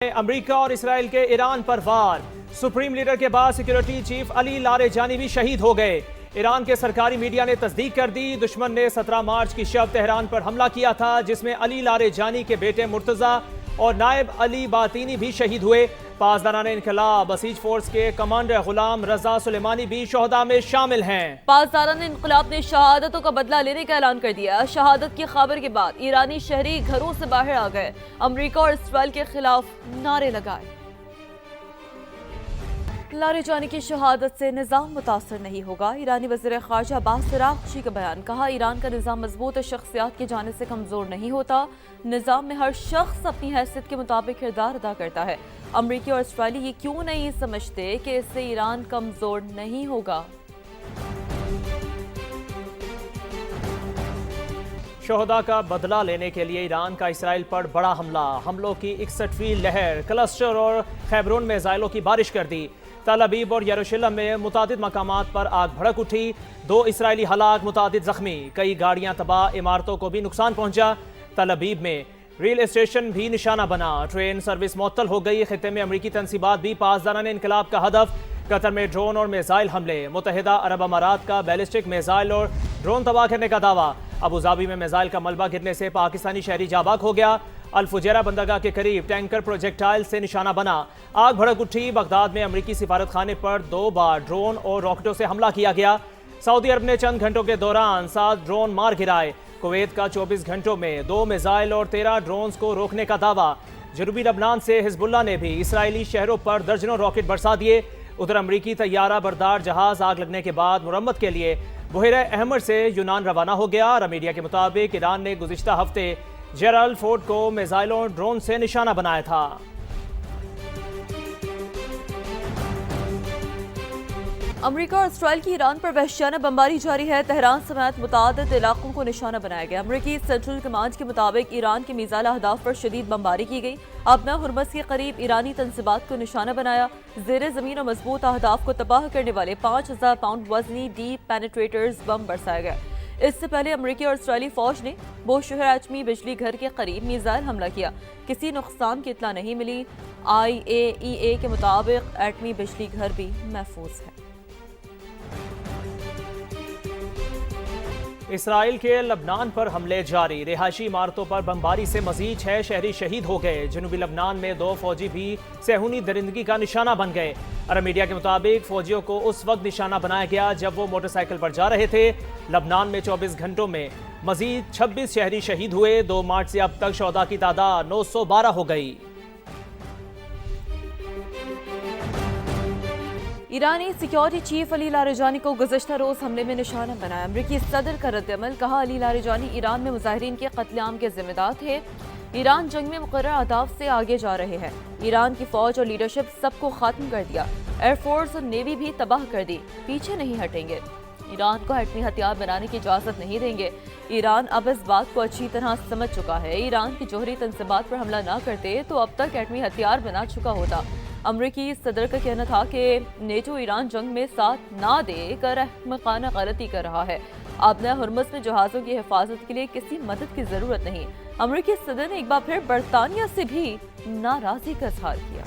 امریکہ اور اسرائیل کے ایران پر وار، supreme leader کے بعد سیکیورٹی چیف علی لاریجانی بھی شہید ہو گئے۔ ایران کے سرکاری میڈیا نے تصدیق کر دی، دشمن نے 17 مارچ کی شب تہران پر حملہ کیا تھا جس میں علی لاریجانی کے بیٹے مرتضی اور نائب علی باطینی بھی شہید ہوئے۔ پاسداران انقلاب بسیج فورس کے کمانڈر غلام رضا سلیمانی بھی شہداء میں شامل ہیں۔ پاسداران انقلاب نے شہادتوں کا بدلہ لینے کا اعلان کر دیا۔ شہادت کی خبر کے بعد ایرانی شہری گھروں سے باہر آ گئے، امریکہ اور اسرائیل کے خلاف نعرے لگائے۔ لاریجانی کی شہادت سے نظام متاثر نہیں ہوگا، ایرانی وزیر خارجہ عباس اراغچی کا بیان۔ کہا ایران کا نظام مضبوط شخصیات کی جانب سے کمزور نہیں ہوتا، نظام میں ہر شخص اپنی حیثیت کے مطابق کردار ادا کرتا ہے۔ امریکی اور اسرائیلی یہ کیوں نہیں سمجھتے کہ اس سے ایران کمزور نہیں ہوگا؟ شہداء کا بدلہ لینے کے لیے ایران کا اسرائیل پر بڑا حملہ، حملوں کی 61ویں لہر، کلسٹر اور خیبرون میں میزائلوں کی بارش کر دی۔ تل ابیب اور یروشلم میں متعدد مقامات پر آگ بھڑک اٹھی، 2 اسرائیلی ہلاک، متعدد زخمی، کئی گاڑیاں تباہ، عمارتوں کو بھی نقصان پہنچا۔ تل ابیب میں ریل اسٹیشن بھی نشانہ بنا، ٹرین سروس معطل ہو گئی۔ خطے میں امریکی تنصیبات بھی پاسداران انقلاب کا ہدف، قطر میں ڈرون اور میزائل حملے، متحدہ عرب امارات کا بیلسٹک میزائل اور ڈرون تباہ کرنے کا دعویٰ۔ ابوظہبی میں میزائل کا ملبہ گرنے سے پاکستانی شہری جاں بحق ہو گیا۔ الفجیرہ بندرگاہ کے قریب ٹینکر پروجیکٹائل سے نشانہ بنا، آگ بھڑک اٹھی۔ بغداد میں امریکی سفارت خانے پر 2 بار ڈرون اور راکٹوں سے حملہ کیا گیا۔ سعودی عرب نے چند گھنٹوں کے دوران 7 ڈرون مار گرائے۔ کویت کا 24 گھنٹوں میں 2 میزائل اور 13 ڈرونز کو روکنے کا دعویٰ۔ جنوبی لبنان سے حزب اللہ نے بھی اسرائیلی شہروں پر درجنوں راکٹ برسا دیے۔ ادھر امریکی طیارہ بردار جہاز آگ لگنے کے بعد مرمت کے لیے بحیرہ احمر سے یونان روانہ ہو گیا۔ عرب میڈیا کے مطابق ایران نے گزشتہ ہفتے جیرالڈ فورٹ کو میزائلوں اور ڈرون سے نشانہ بنایا تھا۔ امریکہ اور اسرائیل کی ایران پر وحشیانہ بمباری جاری ہے، تہران سمیت متعدد علاقوں کو نشانہ بنایا گیا۔ امریکی سینٹرل کمانڈ کے مطابق ایران کے میزائل اہداف پر شدید بمباری کی گئی۔ ابنا ہرمز کے قریب ایرانی تنصیبات کو نشانہ بنایا، زیر زمین اور مضبوط اہداف کو تباہ کرنے والے 5000 پاؤنڈ وزنی ڈیپ پینیٹریٹرز بم برسائے گئے۔ اس سے پہلے امریکی اور اسرائیلی فوج نے بوشہر ایٹمی بجلی گھر کے قریب میزائل حملہ کیا، کسی نقصان کی اطلاع نہیں ملی۔ IAEA کے مطابق ایٹمی بجلی گھر بھی محفوظ ہے۔ اسرائیل کے لبنان پر حملے جاری، رہائشی عمارتوں پر بمباری سے مزید 6 شہری شہید ہو گئے۔ جنوبی لبنان میں 2 فوجی بھی صہیونی درندگی کا نشانہ بن گئے۔ عرب میڈیا کے مطابق فوجیوں کو اس وقت نشانہ بنایا گیا جب وہ موٹر سائیکل پر جا رہے تھے۔ لبنان میں 24 گھنٹوں میں مزید 26 شہری شہید ہوئے۔ 2 مارچ سے اب تک شہداء کی تعداد 912 ہو گئی۔ ایرانی سیکیورٹی چیف علی لاریجانی کو گزشتہ روز حملے میں نشانہ بنایا۔ امریکی صدر کا رد عمل، کہا علی لاریجانی ایران میں مظاہرین کے قتل عام کے ذمہ دار تھے۔ ایران جنگ میں مقررہ اہداف سے آگے جا رہے ہیں، ایران کی فوج اور لیڈرشپ سب کو ختم کر دیا، ایئر فورس اور نیوی بھی تباہ کر دی، پیچھے نہیں ہٹیں گے، ایران کو ایٹمی ہتھیار بنانے کی اجازت نہیں دیں گے۔ ایران اب اس بات کو اچھی طرح سمجھ چکا ہے، ایران کی جوہری تنصیبات پر حملہ نہ کرتے تو اب تک ایٹمی ہتھیار بنا چکا ہوتا۔ امریکی صدر کا کہنا تھا کہ نیٹو ایران جنگ میں ساتھ نہ دے کر احمقانہ غلطی کر رہا ہے، ابنا ہرمز میں جہازوں کی حفاظت کے لیے کسی مدد کی ضرورت نہیں۔ امریکی صدر نے ایک بار پھر برطانیہ سے بھی ناراضی کا اظہار کیا۔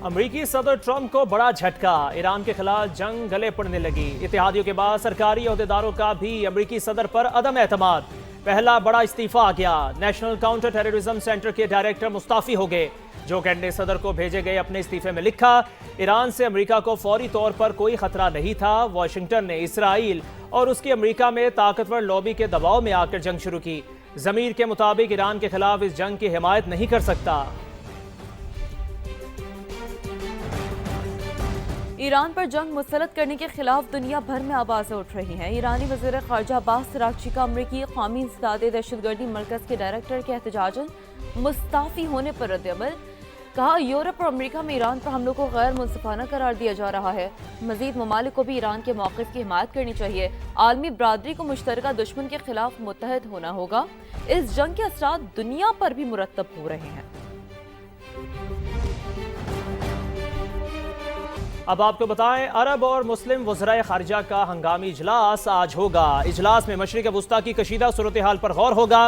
امریکی صدر ٹرمپ کو بڑا جھٹکا، ایران کے خلاف جنگ گلے پڑنے لگی۔ اتحادیوں کے بعد سرکاری عہدیداروں کا بھی امریکی صدر پر عدم اعتماد، پہلا بڑا استعفیٰ آ گیا۔ نیشنل کاؤنٹر ٹیررزم سینٹر کے ڈائریکٹر مستعفی ہو گئے۔ جو کینٹ نے صدر کو بھیجے گئے اپنے استعفے میں لکھا، ایران سے امریکہ کو فوری طور پر کوئی خطرہ نہیں تھا، واشنگٹن نے اسرائیل اور اس کی امریکہ میں طاقتور لابی کے دباؤ میں آ کر جنگ شروع کی۔ ضمیر کے مطابق ایران کے خلاف اس جنگ کی حمایت نہیں کر سکتا۔ ایران پر جنگ مسلط کرنے کے خلاف دنیا بھر میں آوازیں اٹھ رہی ہیں۔ ایرانی وزیر خارجہ عباس اراغچی کا امریکی قومی انسداد دہشت گردی مرکز کے ڈائریکٹر کے احتجاجاً مستعفی ہونے پر رد عمل، کہا یورپ اور امریکہ میں ایران پر حملوں کو غیر منصفانہ قرار دیا جا رہا ہے، مزید ممالک کو بھی ایران کے موقف کی حمایت کرنی چاہیے، عالمی برادری کو مشترکہ دشمن کے خلاف متحد ہونا ہوگا، اس جنگ کے اثرات دنیا پر بھی مرتب ہو رہے ہیں۔ اب آپ کو بتائیں، عرب اور مسلم وزرائے خارجہ کا ہنگامی اجلاس آج ہوگا۔ اجلاس میں مشرق وسطیٰ کی کشیدہ صورتحال پر غور ہوگا۔